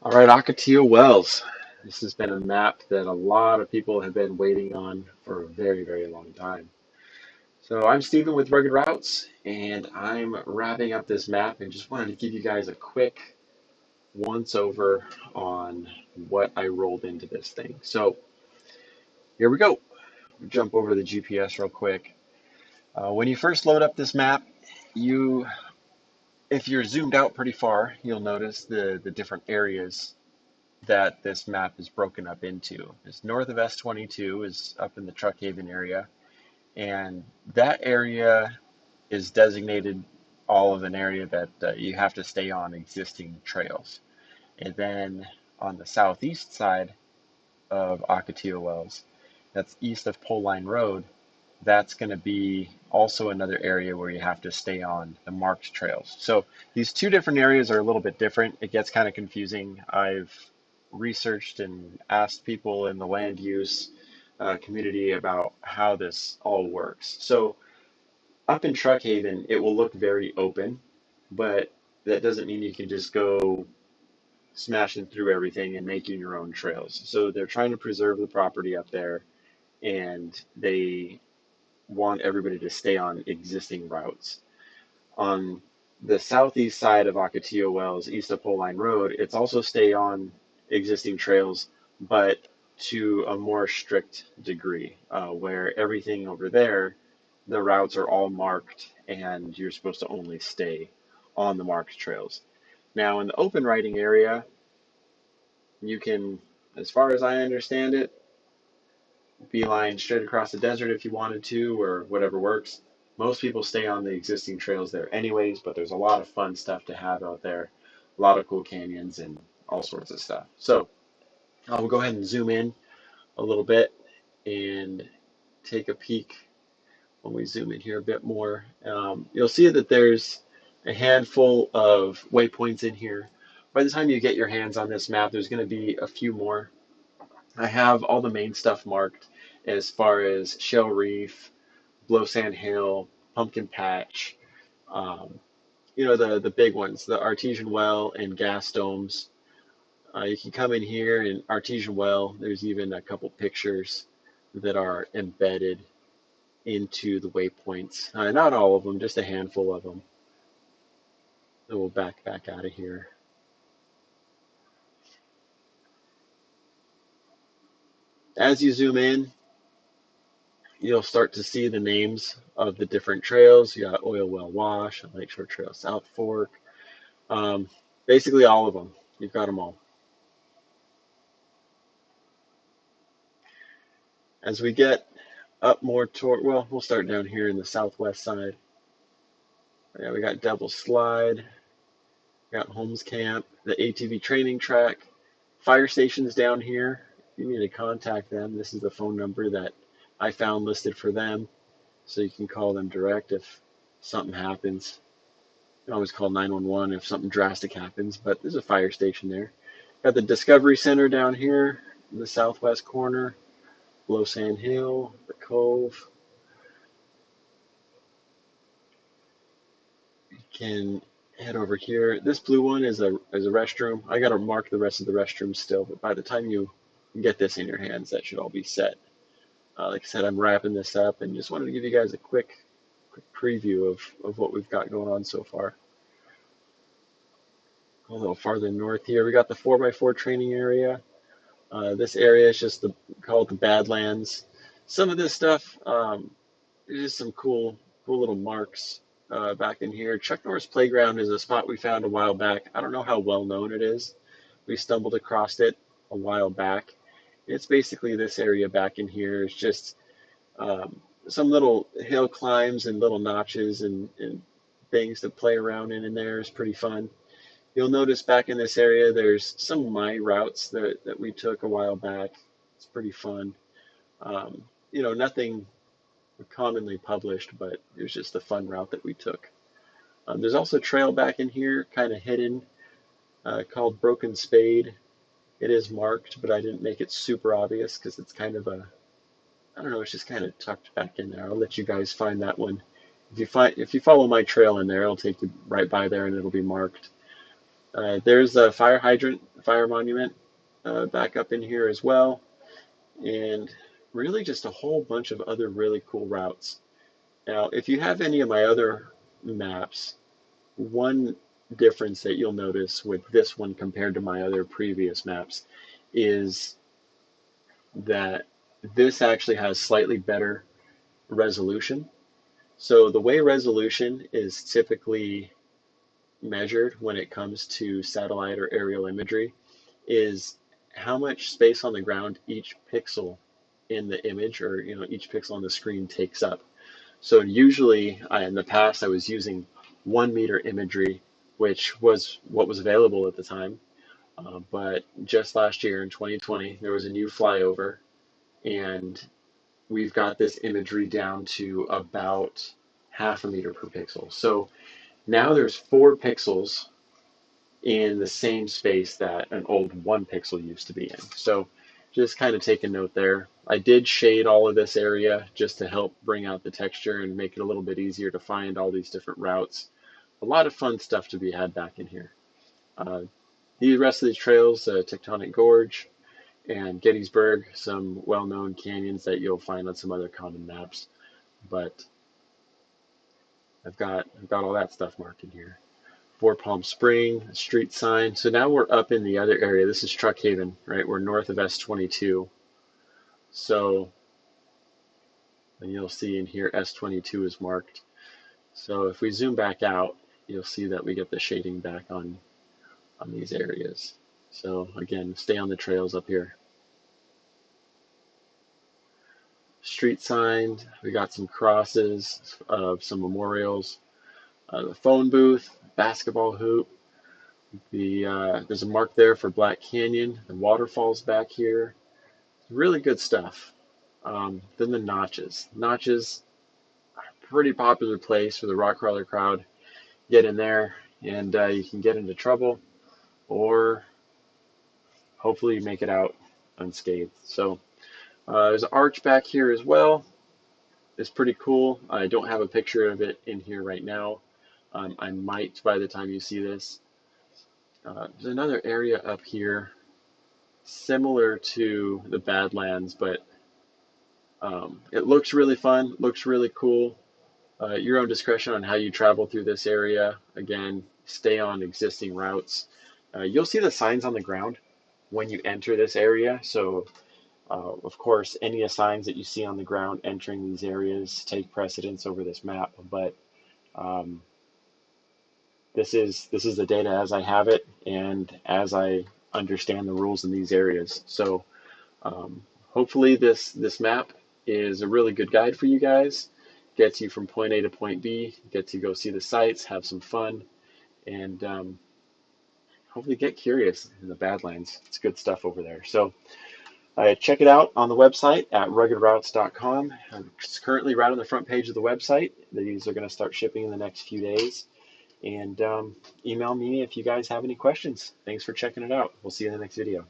All right, Ocotillo Wells. This has been a map that a lot of people have been waiting on for a very, very long time. So I'm Stephen with Rugged Routes, and I'm wrapping up this map and just wanted to give you guys a quick once over on what I rolled into this thing. So here we go. Jump over the GPS real quick. When you first load up this map, you, if you're zoomed out pretty far, you'll notice the different areas that this map is broken up into. It's north of S22 is up in the Truckhaven area, and that area is designated all of an area that you have to stay on existing trails. And then on the southeast side of Ocotillo Wells, that's east of Pole Line Road, that's going to be also another area where you have to stay on the marked trails. So these two different areas are a little bit different. It gets kind of confusing. I've researched and asked people in the land use community about how this all works. So up in Truckhaven, it will look very open, but that doesn't mean you can just go smashing through everything and making your own trails. So they're trying to preserve the property up there, and they want everybody to stay on existing routes. On the southeast side of Ocotillo Wells, east of Pole Line Road, it's also stay on existing trails, but to a more strict degree, where everything over there, the routes are all marked and you're supposed to only stay on the marked trails. Now, in the open riding area, you can, as far as I understand it, beeline straight across the desert if you wanted to, or whatever works. Most people stay on the existing trails there anyways, but there's a lot of fun stuff to have out there, a lot of cool canyons and all sorts of stuff. So I'll go ahead and zoom in a little bit and take a peek when we zoom in here a bit more. You'll see that there's a handful of waypoints in here. By the time you get your hands on this map, there's going to be a few more. I have all the main stuff marked as far as Shell Reef, Blowsand Hill, Pumpkin Patch, um, the big ones, the Artesian Well and gas domes. You can come in here and Artesian Well, there's even a couple pictures that are embedded into the waypoints. Not all of them, just a handful of them. And we'll back out of here. As you zoom in, you'll start to see the names of the different trails. You got Oil Well Wash, Lakeshore Trail South Fork, um, basically all of them. You've got them all. As we get up more toward, well, we'll start down here in the southwest side. Yeah, we got Devil's Slide, we got Holmes Camp, the ATV training track, fire stations down here. If you need to contact them, this is the phone number that I found listed for them, so you can call them direct if something happens. You can always call 911 if something drastic happens, but there's a fire station there. Got the Discovery Center down here in the southwest corner, Blowsand Hill, the Cove. You can head over here. This blue one is a restroom. I got to mark the rest of the restrooms still, but by the time you get this in your hands, that should all be set. Like I said, I'm wrapping this up and just wanted to give you guys a quick preview of what we've got going on so far. A little farther north here, we got the 4x4 training area. This area is just called the Badlands. Some of this stuff, there's just some cool little marks back in here. Chuck Norris Playground is a spot we found a while back. I don't know how well known it is. We stumbled across it a while back. It's basically this area back in here. It's just some little hill climbs and little notches and things to play around in there. Is pretty fun. You'll notice back in this area, there's some of my routes that we took a while back. It's pretty fun. Nothing commonly published, but it was just a fun route that we took. There's also a trail back in here, kind of hidden, called Broken Spade. It is marked, but I didn't make it super obvious because it's kind of I don't know, it's just kind of tucked back in there. I'll let you guys find that one. If you follow my trail in there, it'll take you right by there and it'll be marked. There's a fire hydrant fire monument back up in here as well, and really just a whole bunch of other really cool routes. Now, if you have any of my other maps, one difference that you'll notice with this one compared to my other previous maps is that this actually has slightly better resolution. So the way resolution is typically measured when it comes to satellite or aerial imagery is how much space on the ground each pixel in the image, or each pixel on the screen takes up. So usually in the past I was using 1 meter imagery, which was what was available at the time. But just last year in 2020, there was a new flyover, and we've got this imagery down to about 0.5 meter per pixel. So now there's 4 pixels in the same space that an old 1 pixel used to be in. So just kind of take a note there. I did shade all of this area just to help bring out the texture and make it a little bit easier to find all these different routes. A lot of fun stuff to be had back in here. The rest of these trails, Tectonic Gorge and Gettysburg, some well-known canyons that you'll find on some other common maps. But I've got all that stuff marked in here. Fort Palm Spring, street sign. So now we're up in the other area. This is Truckhaven, right? We're north of S22. So, and you'll see in here S22 is marked. So if we zoom back out, you'll see that we get the shading back on these areas. So again, stay on the trails up here. Street sign, we got some crosses of some memorials. The phone booth, basketball hoop. There's a mark there for Black Canyon. The waterfalls back here. Really good stuff. Then the notches. Notches are a pretty popular place for the rock crawler crowd. Get in there and you can get into trouble, or hopefully you make it out unscathed. So there's an arch back here as well. It's pretty cool. I don't have a picture of it in here right now. I might by the time you see this. There's another area up here similar to the Badlands, but it looks really fun, looks really cool. Your own discretion on how you travel through this area. Again, stay on existing routes. You'll see the signs on the ground when you enter this area. So, of course, any signs that you see on the ground entering these areas take precedence over this map. But this is the data as I have it and as I understand the rules in these areas. So hopefully this map is a really good guide for you guys. Gets you from point A to point B, get to go see the sights, have some fun, and hopefully get curious in the Badlands. It's good stuff over there. So check it out on the website at ruggedroutes.com. It's currently right on the front page of the website. These are going to start shipping in the next few days. And email me if you guys have any questions. Thanks for checking it out. We'll see you in the next video.